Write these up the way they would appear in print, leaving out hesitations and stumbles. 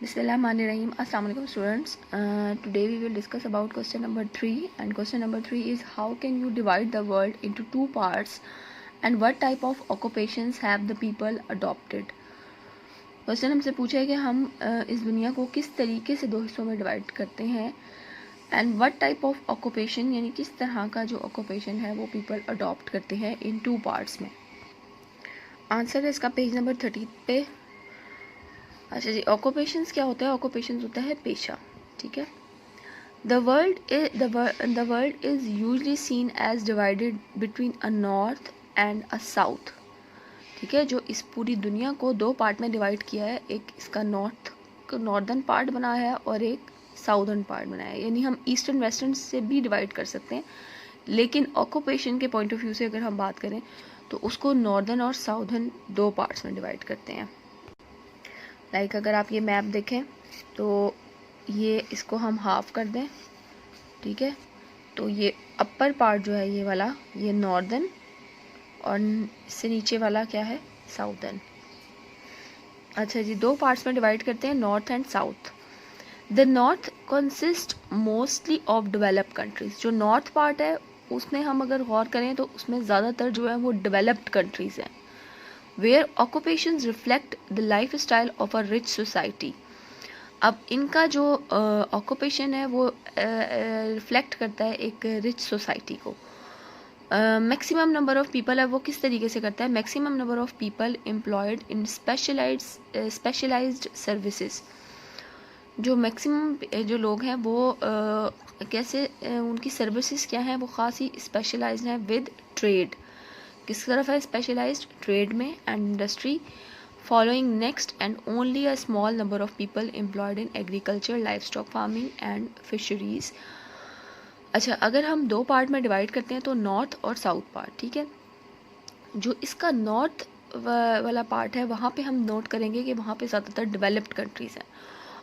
Bismillahirrahmanirrahim. Assalamu alaikum students. Today we will discuss about question number 3, and question number 3 is how can you divide the world into two parts and what type of occupations have the people adopted. Question हमसे पूछा है कि हम इस दुनिया को किस तरीके से दो हिस्सों में डिवाइड करते हैं and what type of occupation यानी किस तरह का जो ऑक्यूपेशन है वो पीपल अडॉप्ट करते हैं इन टू पार्ट्स में. आंसर है इसका पेज नंबर 30 पे. अच्छा जी, ऑक्यूपेशंस क्या होता है? ऑक्यूपेशंस होता है पेशा. ठीक है. The world is usually seen as divided between a north and a south. ठीक है, जो इस पूरी दुनिया को दो पार्ट में डिवाइड किया है, एक इसका नॉर्दर्न पार्ट बनाया है और एक साउदर्न पार्ट बनाया है. यानी हम ईस्टर्न वेस्टर्न से भी डिवाइड कर सकते हैं, लेकिन ऑक्यूपेशन के पॉइंट ऑफ व्यू से अगर हम बात करें तो उसको नॉर्दर्न और साउदर्न दो पार्ट्स में डिवाइड करते हैं. लाइक अगर आप ये मैप देखें तो ये इसको हम हाफ कर दें. ठीक है, तो ये अपर पार्ट जो है ये वाला, ये नॉर्दर्न, और इससे नीचे वाला क्या है? साउदर्न. अच्छा जी, दो पार्ट्स में डिवाइड करते हैं, north and south. The north consist mostly of developed countries. जो नॉर्थ पार्ट है उसमें हम अगर गौर करें तो उसमें ज़्यादातर जो है वो डेवलप्ड कंट्रीज़ हैं, where occupations reflect the lifestyle of a rich society. अब इनका जो ऑक्यूपेशन है वो रिफ्लेक्ट करता है एक रिच सोसाइटी को. मैक्सिमम नंबर ऑफ पीपल है वो किस तरीके से करता है? Maximum number of people employed in specialised services. जो मैक्सिमम जो लोग हैं वो कैसे उनकी सर्विसेज क्या हैं? वो ख़ास ही स्पेशलाइज्ड हैं विद ट्रेड. किस तरफ है? स्पेशलाइज्ड ट्रेड में and industry. Following next and only a small number of people employed in agriculture, life stock farming and fisheries. अच्छा, अगर हम दो पार्ट में डिवाइड करते हैं तो नॉर्थ और साउथ पार्ट. ठीक है, जो इसका नॉर्थ वाला पार्ट है वहाँ पे हम नोट करेंगे कि वहाँ पे ज़्यादातर डेवलप्ड कंट्रीज़ हैं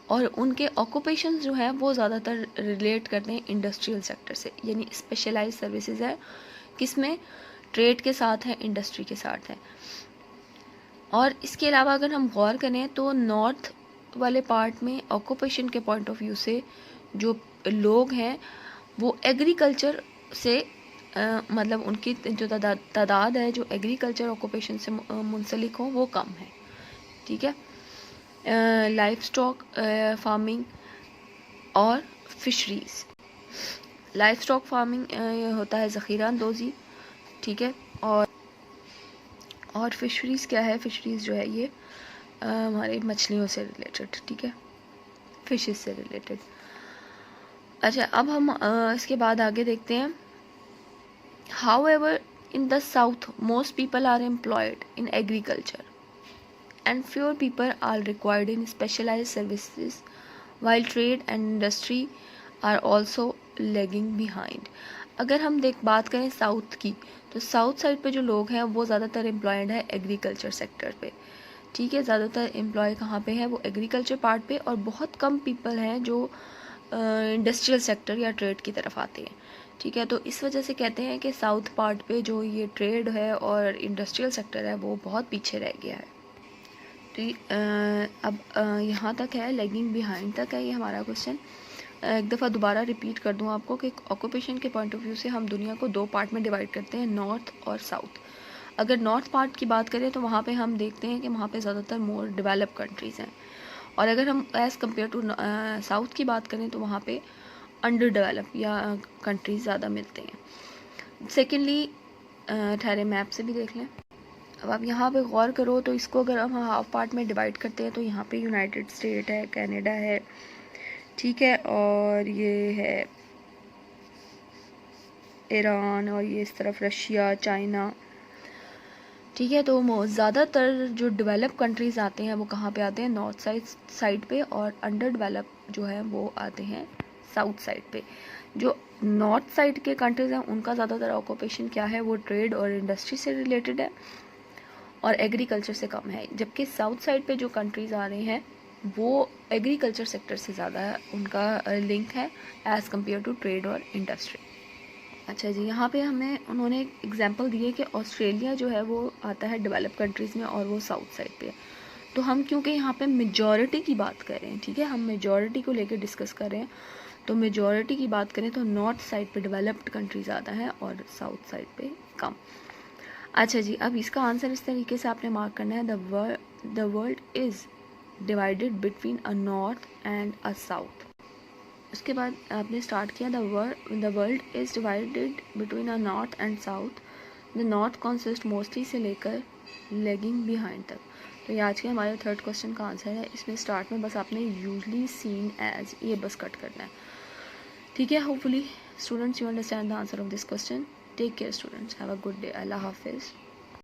और उनके ऑक्यूपेशन जो हैं वो ज़्यादातर रिलेट करते हैं इंडस्ट्रियल सेक्टर से. यानी स्पेशलाइज्ड सर्विसेज है, किसमें? ट्रेड के साथ है, इंडस्ट्री के साथ है. और इसके अलावा अगर हम गौर करें तो नॉर्थ वाले पार्ट में ऑक्यूपेशन के पॉइंट ऑफ व्यू से जो लोग हैं वो एग्रीकल्चर से मतलब उनकी जो तादाद है जो एग्रीकल्चर ऑक्यूपेशन से मुंसलिक हो वो कम है. ठीक है, लाइफ स्टॉक फार्मिंग और फिशरीज. लाइफ स्टॉक फार्मिंग होता है ज़ख़ीरा अंदोज़ी. ठीक है, और फिशरीज़ क्या है? फिशरीज़ जो है ये हमारे मछलियों से रिलेटेड. ठीक है, फिशेस से रिलेटेड. अच्छा, अब हम इसके बाद आगे देखते हैं. However in the south most people are employed in agriculture and fewer people are required in specialised services while trade and industry are also lagging behind. अगर हम बात करें साउथ की तो साउथ साइड पे जो लोग हैं वो ज़्यादातर एम्प्लॉयड है एग्रीकल्चर सेक्टर पे. ठीक है, ज़्यादातर एम्प्लॉय कहाँ पे है? वो एग्रीकल्चर पार्ट पे, और बहुत कम पीपल हैं जो इंडस्ट्रियल सेक्टर या ट्रेड की तरफ आते हैं. ठीक है, तो इस वजह से कहते हैं कि साउथ पार्ट पे जो ये ट्रेड है और इंडस्ट्रियल सेक्टर है वो बहुत पीछे रह गया है. तो अब यहाँ तक है, लैगिंग बिहाइंड तक है ये हमारा क्वेश्चन. एक दफ़ा दोबारा रिपीट कर दूँ आपको कि ऑक्यूपेशन के पॉइंट ऑफ व्यू से हम दुनिया को दो पार्ट में डिवाइड करते हैं, नॉर्थ और साउथ. अगर नॉर्थ पार्ट की बात करें तो वहाँ पे हम देखते हैं कि वहाँ पे ज़्यादातर मोर डेवलप्ड कंट्रीज़ हैं, और अगर हम एज़ कम्पेयर टू साउथ की बात करें तो वहाँ पे अंडर डेवलप या कंट्रीज़ ज़्यादा मिलते हैं. सेकेंडली, ठहरे मैप से भी देख लें. अब आप यहाँ पे गौर करो तो इसको अगर हम हाफ पार्ट में डिवाइड करते हैं तो यहाँ पे यूनाइटेड स्टेट है, कनाडा है. ठीक है, और ये है ईरान, और ये इस तरफ रशिया, चाइना. ठीक है, तो ज़्यादातर जो डेवलप कंट्रीज़ आते हैं वो कहाँ पे आते हैं? नॉर्थ साइड पे, और अंडर डेवलप जो है वो आते हैं साउथ साइड पे. जो नॉर्थ साइड के कंट्रीज़ हैं उनका ज़्यादातर ऑक्यूपेशन क्या है? वो ट्रेड और इंडस्ट्री से रिलेटेड है और एग्रीकल्चर से कम है. जबकि साउथ साइड पे जो कंट्रीज़ आ रहे हैं वो एग्रीकल्चर सेक्टर से ज़्यादा उनका लिंक है एज़ कम्पेयर टू ट्रेड और इंडस्ट्री. अच्छा जी, यहाँ पे हमें उन्होंने एक एग्जांपल दिए कि ऑस्ट्रेलिया जो है वो आता है डेवलप कंट्रीज़ में और वो साउथ साइड पे है. तो हम क्योंकि यहाँ पे मेजॉरिटी की बात कर रहे हैं, ठीक है, हम मेजॉरिटी को लेकर डिस्कस कर रहे हैं, तो मेजॉरिटी की बात करें तो नॉर्थ साइड पे डेवलप्ड कंट्री ज़्यादा है और साउथ साइड पे कम। अच्छा जी, अब इसका आंसर इस तरीके से आपने मार्क करना है, the world is divided between a north and a south. उसके बाद आपने स्टार्ट किया, the world is divided between a north and south, the north consist mostly से लेकर लेगिंग बिहाइंड तक। तो ये आज के हमारे थर्ड क्वेश्चन का आंसर है। इसमें स्टार्ट में बस आपने यूजली सीन एज ये बस कट करना है, ठीक है। Hopefully students you understand the answer of this question. Take care students, have a good day, अल्लाह हाफिज़।